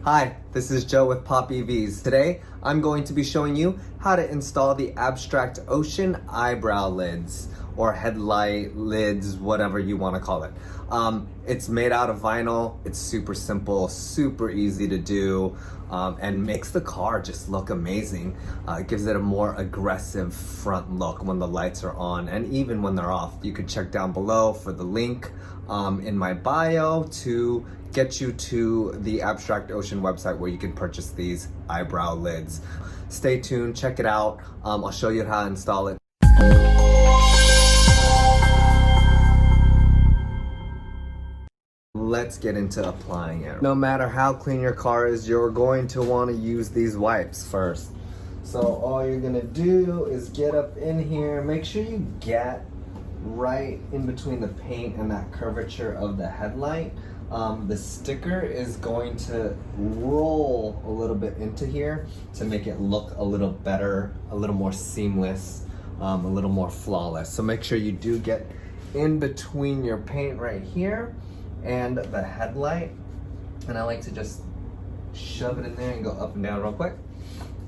Hi, this is Joe with Pop EVs. Today, I'm going to be showing you how to install the Abstract Ocean eyebrow lids, or headlight lids, whatever you want to call it. It's made out of vinyl. It's super simple, super easy to do, and makes the car just look amazing. It gives it a more aggressive front look when the lights are on and even when they're off. You can check down below for the link in my bio to get you to the Abstract Ocean website where you can purchase these eyebrow lids. Stay tuned, check it out. I'll show you how to install it. Let's get into applying it. No matter how clean your car is, you're going to want to use these wipes first. So all you're gonna do is get up in here, make sure you get right in between the paint and that curvature of the headlight. The sticker is going to roll a little bit into here to make it look a little better, a little more seamless, a little more flawless. So make sure you do get in between your paint right here and the headlight. And I like to just shove it in there and go up and down real quick.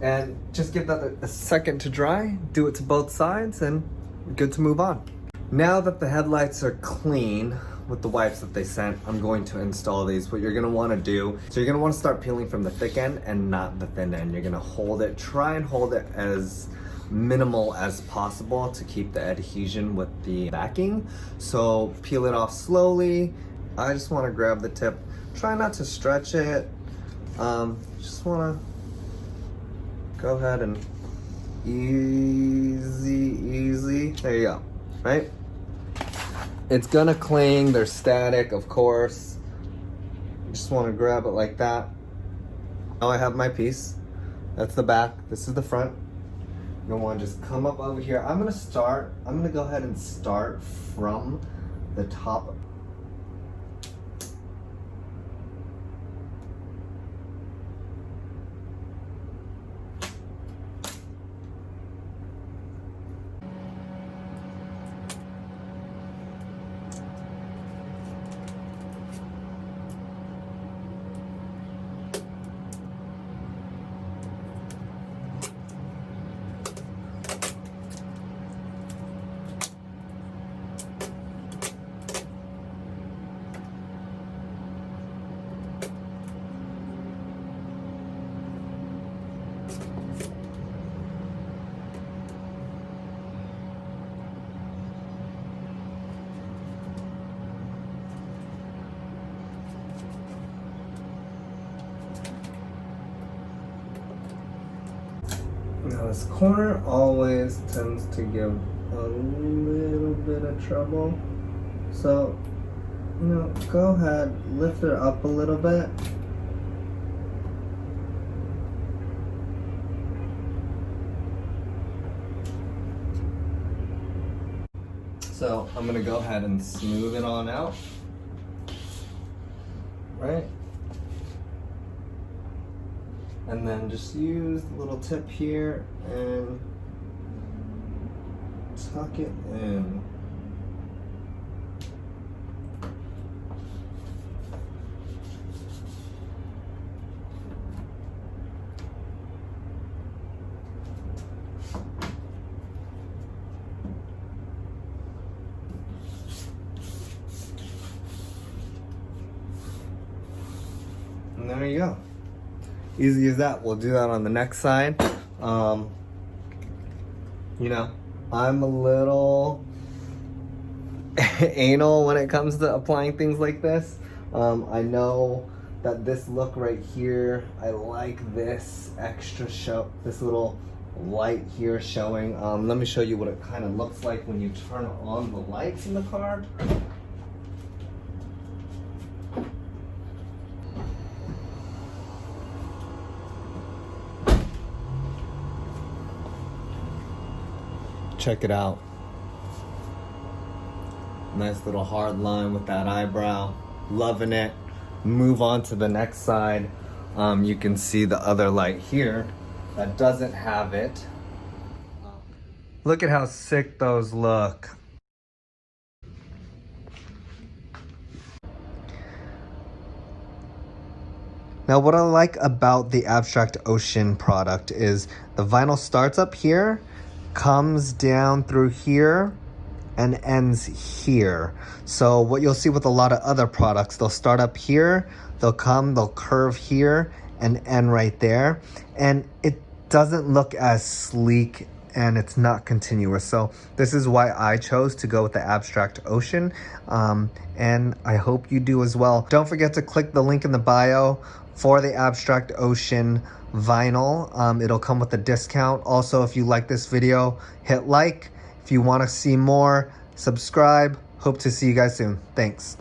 And just give that a second to dry, do it to both sides, and we're good to move on. Now that the headlights are clean with the wipes that they sent, I'm going to install these. What you're gonna wanna do, so you're gonna wanna start peeling from the thick end and not the thin end. You're gonna hold it, try and hold it as minimal as possible to keep the adhesion with the backing. So peel it off slowly. I just wanna grab the tip. Try not to stretch it. Just wanna go ahead and easy. There you go, right? It's gonna cling, they're static, of course. Just wanna grab it like that. Now I have my piece. That's the back, this is the front. You're gonna wanna just come up over here. I'm gonna go ahead and start from the top. Now this corner always tends to give a little bit of trouble. So, go ahead, lift it up a little bit. So I'm gonna go ahead and smooth it on out, right? And then just use the little tip here and tuck it in. And there you go. Easy as that. We'll do that on the next side. I'm a little anal when it comes to applying things like this. I know that this look right here, I like this extra this little light here showing. Let me show you what it kind of looks like when you turn on the lights in the car. Check it out. Nice little hard line with that eyebrow. Loving it. Move on to the next side. You can see the other light here that doesn't have it. Look at how sick those look. Now what I like about the Abstract Ocean product is the vinyl starts up here, comes down through here, and ends here. So what you'll see with a lot of other products, they'll start up here, they'll curve here, and end right there. And it doesn't look as sleek and it's not continuous. So this is why I chose to go with the Abstract Ocean. And I hope you do as well. Don't forget to click the link in the bio for the Abstract Ocean vinyl. It'll come with a discount. Also, if you like this video, hit like. If you want to see more, subscribe. Hope to see you guys soon. Thanks.